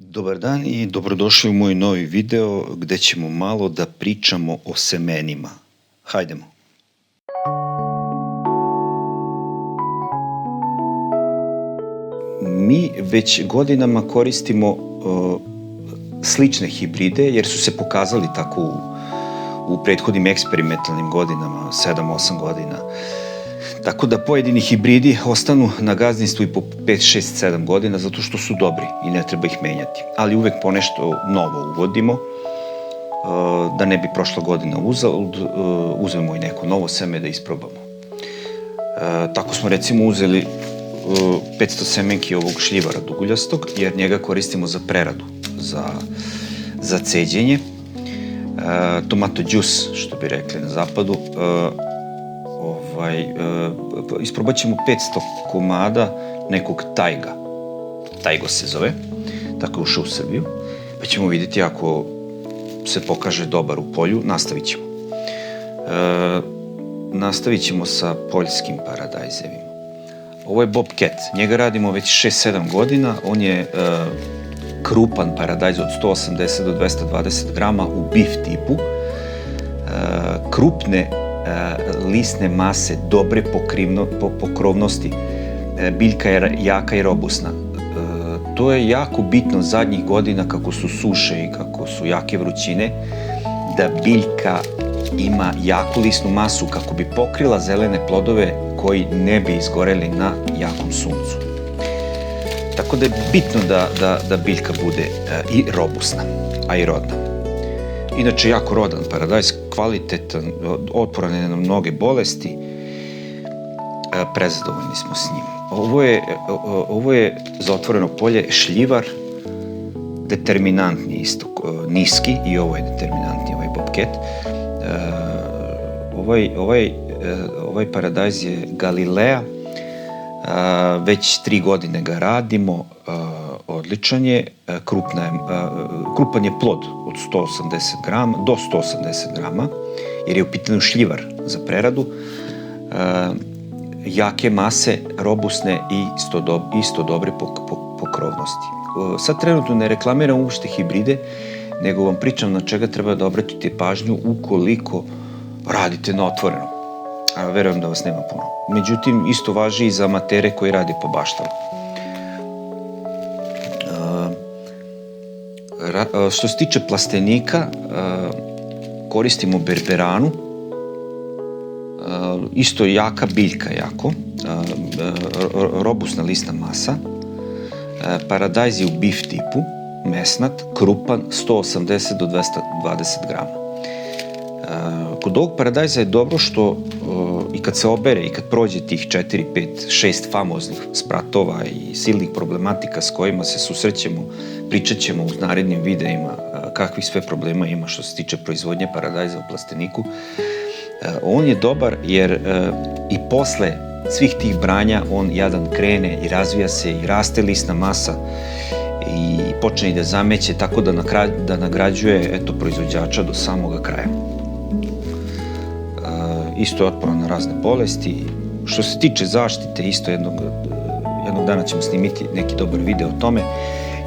Dobar dan i dobrodošli u moj novi video gde ćemo malo da pričamo o semenima. Hajdemo. Mi već godinama koristimo slične hibride jer su se pokazali tako u prethodnim eksperimentalnim godinama, 7-8 godina. Tako da pojedini hibridi ostanu na gazdinstvu i po 5, 6, 7 godina zato što su dobri i ne treba ih menjati. Ali uvek ponešto novo uvodimo, da ne bi prošla godina uzalud, uzmemo i neko novo seme da isprobamo. Tako smo recimo uzeli 500 semenki ovog šljivara duguljastog, jer njega koristimo za preradu, za ceđenje. Tomato juice, što bi rekli na zapadu. Isprobat ćemo 500 komada nekog tajga. Tajgo se zove, tako je ušao u Srbiju. Pa ćemo vidjeti ako se pokaže dobar u polju, nastavit ćemo. Nastavit ćemo sa poljskim paradajzevima. Ovo je Bobcat, njega radimo već 6-7 godina, on je krupan paradajz od 180 do 220 grama u bif tipu. Krupne lisne mase, dobre pokrovnosti, biljka je jaka i robusna. To je jako bitno zadnjih godina kako su suše i kako su jake vrućine, da biljka ima jaku lisnu masu kako bi pokrila zelene plodove koji ne bi izgoreli na jakom suncu. Tako da je bitno da biljka bude i robusna, a i rodna. Inače, jako rodan paradajz, kvalitetan, otporan je na mnoge bolesti, prezadovoljni smo s njim. Ovo je za otvoreno polje šljivar, determinantni isto, niski, i ovo je determinantni, ovaj Bobcat. Ovaj paradajz je Galilea, već 3 godine ga radimo, odličan je, krupan je plod od 180 grama, do 180 grama, jer je u pitanju šljivar za preradu, jake mase, robusne i isto dobre pokrovnosti. Sad trenutno ne reklamiram uopšte hibride, nego vam pričam na čega treba da obratite pažnju ukoliko radite na otvoreno. A verujem da vas nema puno. Međutim, isto važi i za amatere koji radi po baštama. Što se tiče plastenika, koristimo berberanu, isto jaka biljka jako, robusna lisna masa, paradajz je u bif tipu, mesnat, krupan, 180 do 220 grama. Kod ovog paradajza je dobro što i kad se obere i kad prođe tih 4, 5, 6 famoznih spratova i silnih problematika s kojima se susrećemo, pričat ćemo u narednim videima kakvih sve problema ima što se tiče proizvodnje paradajza u plasteniku. On je dobar jer i posle svih tih branja on jadan krene i razvija se i raste lisna masa i počne i da zameće, tako da nagrađuje proizvođača do samoga kraja. Isto je otporan na razne bolesti. Što se tiče zaštite, isto jednog dana ćemo snimiti neki dobar video o tome.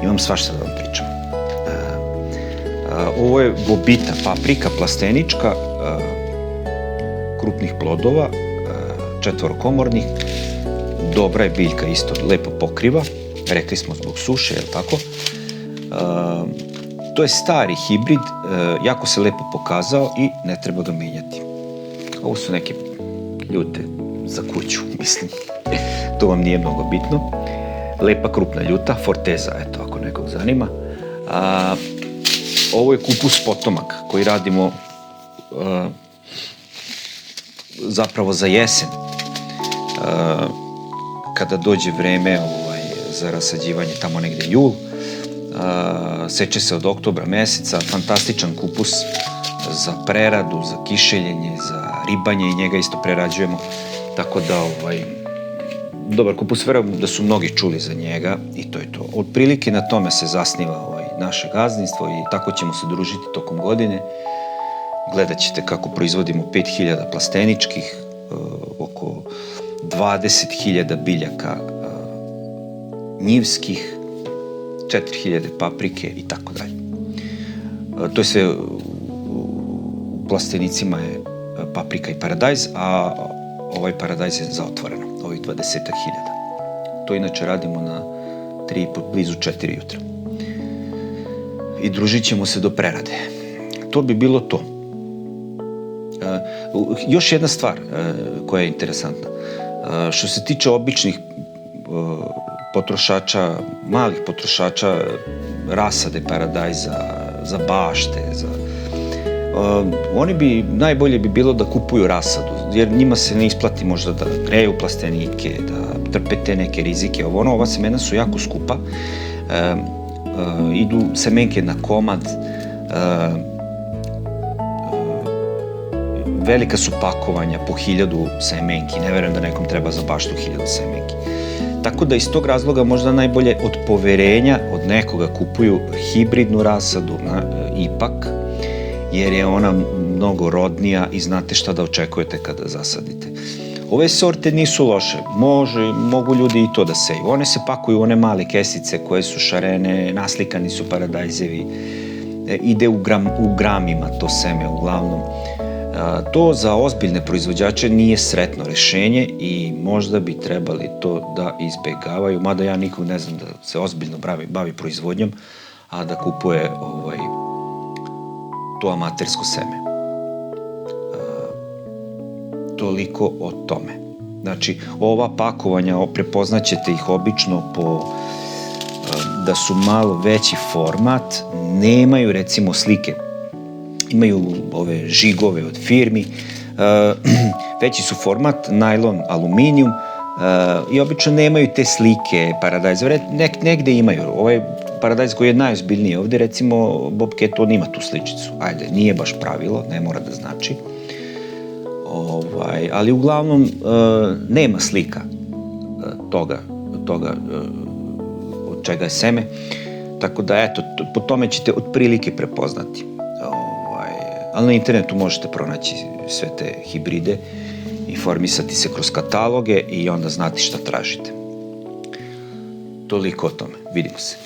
Imam svašta da vam pričam. Ovo je bobita paprika plastenička, krupnih plodova, 4-komornih. Dobra je biljka, isto lepo pokriva. Rekli smo zbog suše, jel tako? To je stari hibrid, jako se lepo pokazao i ne treba ga menjati. Ovo su neke ljute za kuću, mislim. To vam nije mnogo bitno. Lepa krupna ljuta, Forteza, eto, ako nekog zanima. Ovo je kupus potomak koji radimo zapravo za jesen. Kada dođe vreme za rasađivanje, tamo negde jul, seče se od oktobra meseca, fantastičan kupus za preradu, za kišeljenje, za ribanje i njega isto prerađujemo, tako da dobar kupus, verujem da su mnogi čuli za njega i to je to. Otprilike na tome se zasniva naše gazdinstvo i tako ćemo se družiti tokom godine. Gledat ćete kako proizvodimo 5000 plasteničkih, oko 20.000 biljaka njivskih, 4000 paprike i tako dalje. To je sve u plastenicima je paprika i paradajz, a ovaj paradajz je za otvoreno, ovih 20.000. To inače radimo na 3, blizu 4 jutra. I družit ćemo se do prerade. To bi bilo to. Još jedna stvar koja je interesantna. Što se tiče običnih potrošača, malih potrošača rasade paradajza, za bašte, oni bi, najbolje bi bilo da kupuju rasadu, jer njima se ne isplati možda da greju plastenike, da trpe te neke rizike. Ova semena su jako skupa, idu semenke na komad, velika su pakovanja po 1000 semenki, ne verujem da nekom treba za baštu 1000 semenki. Tako da iz tog razloga možda najbolje od poverenja od nekoga kupuju hibridnu rasadu ipak, jer je ona mnogo rodnija i znate šta da očekujete kada zasadite. Ove sorte nisu loše, mogu ljudi i to da seju. One se pakuju u one male kesice koje su šarene, naslikani su paradajzevi, ide u gramima to seme uglavnom. To za ozbiljne proizvođače nije sretno rešenje i možda bi trebali to da izbegavaju, mada ja nikog ne znam da se ozbiljno bavi proizvodnjom, a da kupuje to amatersko seme. Toliko o tome. Znači, ova pakovanja, prepoznaćete ih obično da su malo veći format, nemaju recimo slike, imaju ove žigove od firmi, veći su format, najlon, aluminijum i obično nemaju te slike paradajza. Negde imaju. Ovaj paradajz koji je najozbiljniji ovde, recimo Bobcat, on ima tu sličicu. Ajde, nije baš pravilo, ne mora da znači. Ali uglavnom nema slika toga od čega je seme. Tako da, eto, po tome ćete otprilike prepoznati. Ali na internetu možete pronaći sve te hibride, informisati se kroz kataloge i onda znati šta tražite. Toliko o tome. Vidimo se.